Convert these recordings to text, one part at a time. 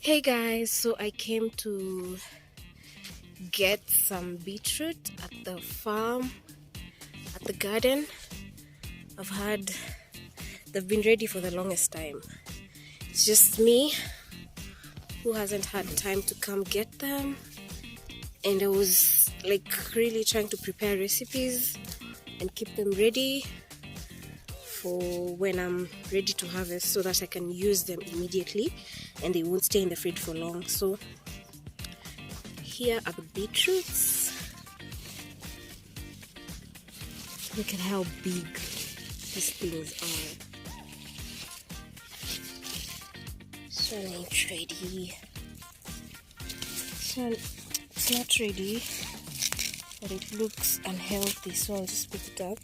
Hey guys, so I came to get some beetroot at the farm, at the garden. They've been ready for the longest time. It's just me who hasn't had time to come get them, and I was like really trying to prepare recipes and keep them ready for when I'm ready to harvest so that I can use them immediately and they won't stay in the fridge for long. So here are the beetroots. Look at how big these things are. This one ain't ready. This one, it's not ready, but it looks unhealthy, so I'll just pick it up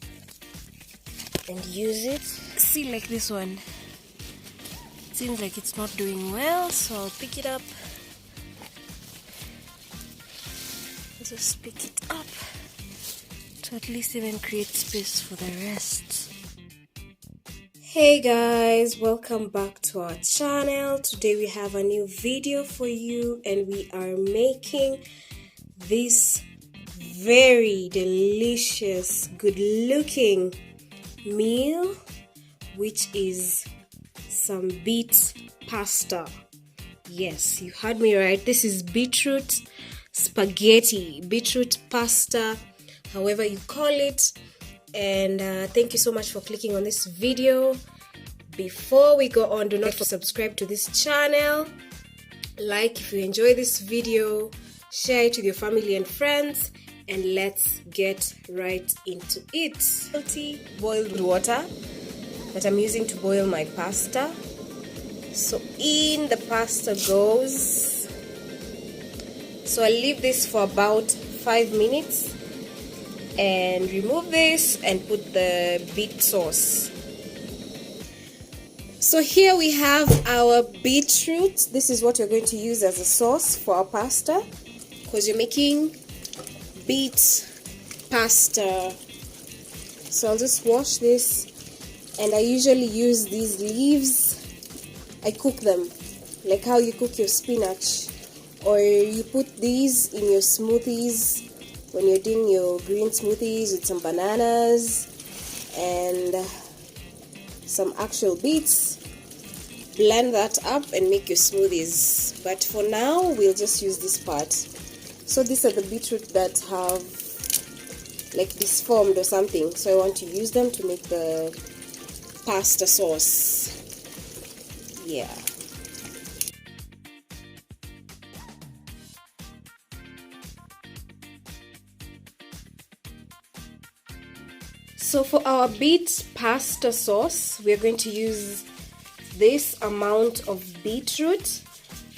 and use it. See, like this one, it seems like it's not doing well, so I'll pick it up. I'll just pick it up to at least even create space for the rest. Hey guys, welcome back to our channel. Today we have a new video for you, and we are making this very delicious, good looking meal, which is some beet pasta. Yes, you heard me right. This is beetroot spaghetti, beetroot pasta, however you call it. And thank you so much for clicking on this video. Before we go on, do not forget to subscribe to this channel, like if you enjoy this video, share it with your family and friends, and let's get right into it. Salty boiled water that I'm using to boil my pasta. So in the pasta goes. So I'll leave this for about 5 minutes and remove this and put the beet sauce. So here we have our beetroot. This is what we're going to use as a sauce for our pasta, because you're making beet pasta. So I'll just wash this, and I usually use these leaves. I cook them like how you cook your spinach, or you put these in your smoothies when you're doing your green smoothies with some bananas and some actual beets. Blend that up and make your smoothies, but for now we'll just use this part. So these are the beetroot that have like disformed or something, so I want to use them to make the pasta sauce. Yeah. So for our beet pasta sauce, we're going to use this amount of beetroot.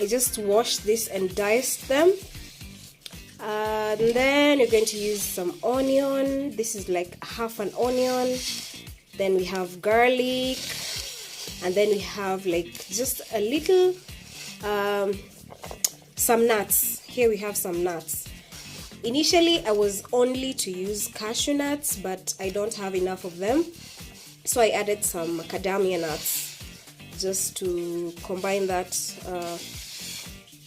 I just washed this and diced them. And then you're going to use some onion. This is like half an onion. Then we have garlic. And then we have like just a little, some nuts. Here we have some nuts. Initially, I was only to use cashew nuts, but I don't have enough of them. So I added some macadamia nuts just to combine that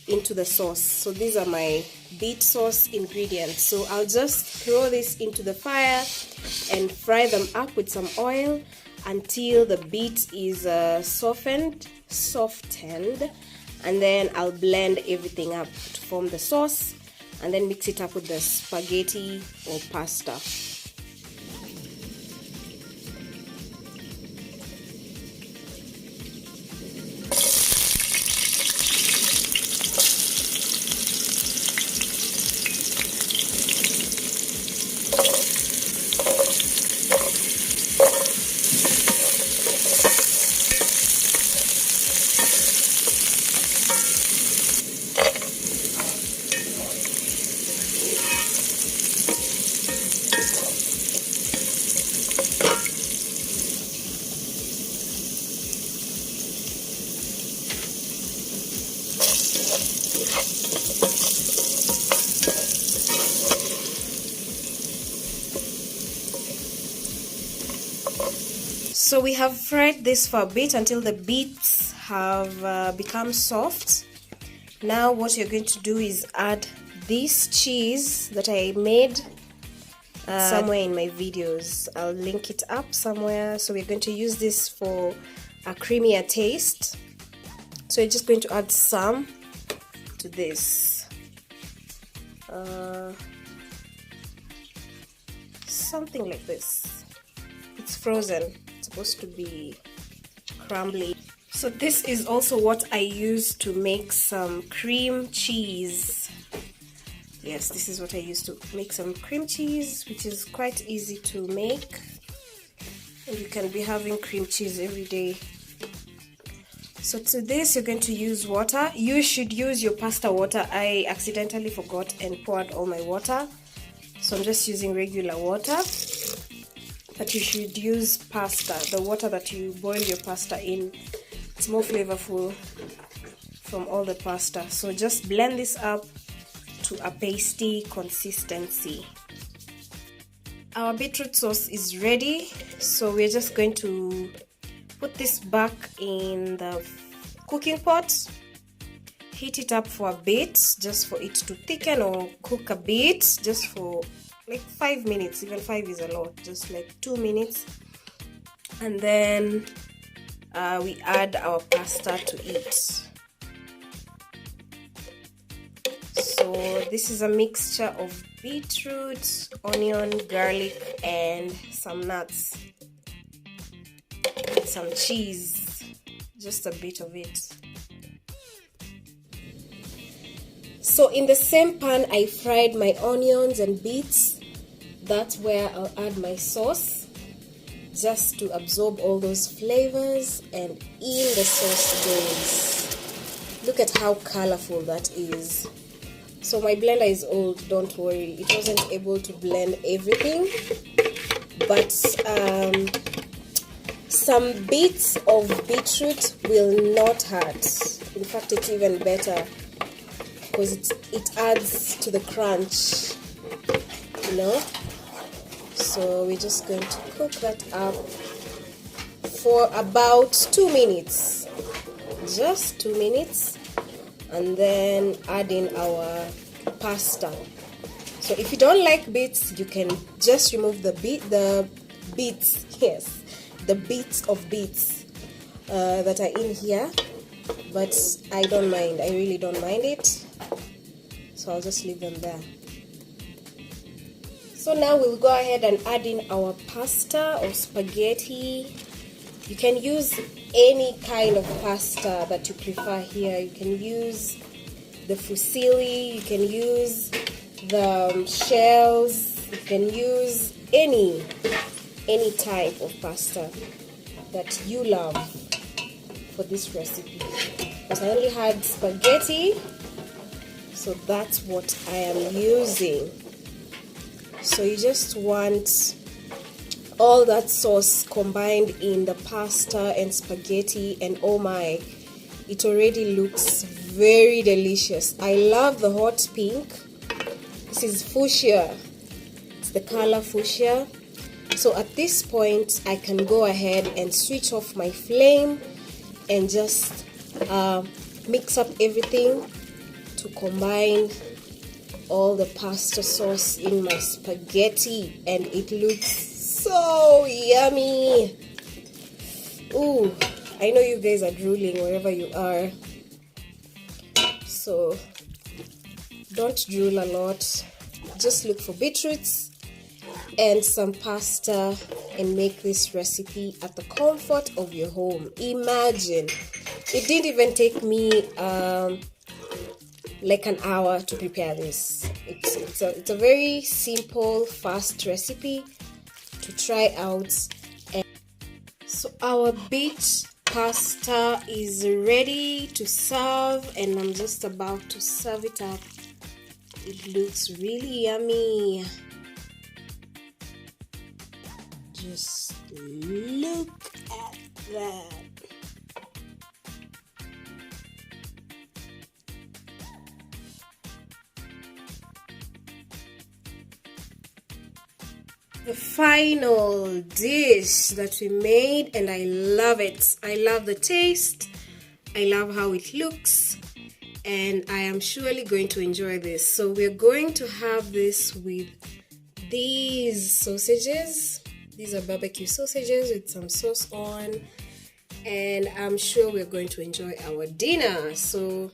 into the sauce. So these are my beet sauce ingredients. So I'll just throw this into the fire and fry them up with some oil until the beet is softened, and then I'll blend everything up to form the sauce, and then mix it up with the spaghetti or pasta. So we have fried this for a bit until the beets have become soft. Now what you're going to do is add this cheese that I made somewhere in my videos. I'll link it up somewhere. So we're going to use this for a creamier taste. So you're just going to add some to this. Something like this. It's frozen. It's supposed to be crumbly. So this is also what I use to make some cream cheese. Yes, this is what I use to make some cream cheese, which is quite easy to make. And you can be having cream cheese every day. So to this you're going to use water. You should use your pasta water. I accidentally forgot and poured all my water. So I'm just using regular water. But you should use pasta, the water that you boil your pasta in. It's more flavorful from all the pasta. So just blend this up to a pasty consistency. Our beetroot sauce is ready. So we're just going to put this back in the cooking pot. Heat it up for a bit, just for it to thicken, or cook a bit, just for like 5 minutes. Even 5 is a lot, just like 2 minutes. And then we add our pasta to it. So this is a mixture of beetroot, onion, garlic, and some nuts. And some cheese, just a bit of it. So in the same pan I fried my onions and beets. That's where I'll add my sauce, just to absorb all those flavors, and in the sauce goes. Look at how colorful that is. So my blender is old, don't worry, it wasn't able to blend everything, but some bits of beetroot will not hurt. In fact, it's even better because it adds to the crunch, you know. So we're just going to cook that up for about 2 minutes, just 2 minutes, and then add in our pasta. So if you don't like beets, you can just remove the beets, yes, the bits of beets that are in here, but I don't mind. I really don't mind it, so I'll just leave them there. So now we'll go ahead and add in our pasta or spaghetti. You can use any kind of pasta that you prefer here. You can use the fusilli, you can use the shells, you can use any type of pasta that you love for this recipe. But I only had spaghetti, so that's what I am using. So you just want all that sauce combined in the pasta and spaghetti, and oh my, it already looks very delicious. I love the hot pink. This is fuchsia. It's the color fuchsia. So at this point I can go ahead and switch off my flame and just mix up everything to combine all the pasta sauce in my spaghetti, and it looks so yummy. Ooh, I know you guys are drooling wherever you are, so don't drool a lot. Just look for beetroots and some pasta and make this recipe at the comfort of your home. Imagine, it didn't even take me like an hour to prepare this. It's a very simple, fast recipe to try out. And so our beet pasta is ready to serve, and I'm just about to serve it up. It looks really yummy. Just look at that. The final dish that we made, and I love it. I love the taste. I love how it looks. and I am surely going to enjoy this. So we're going to have this with these sausages. These are barbecue sausages with some sauce on, and I'm sure we're going to enjoy our dinner. So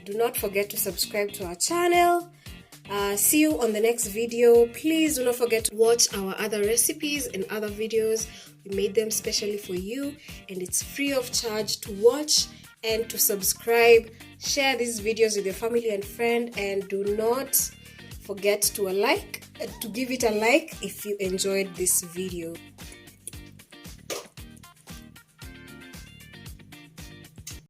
do not forget to subscribe to our channel. See you on the next video. Please do not forget to watch our other recipes and other videos. We made them specially for you, and it's free of charge to watch and to subscribe. Share these videos with your family and friend, and do not forget to give it a like if you enjoyed this video.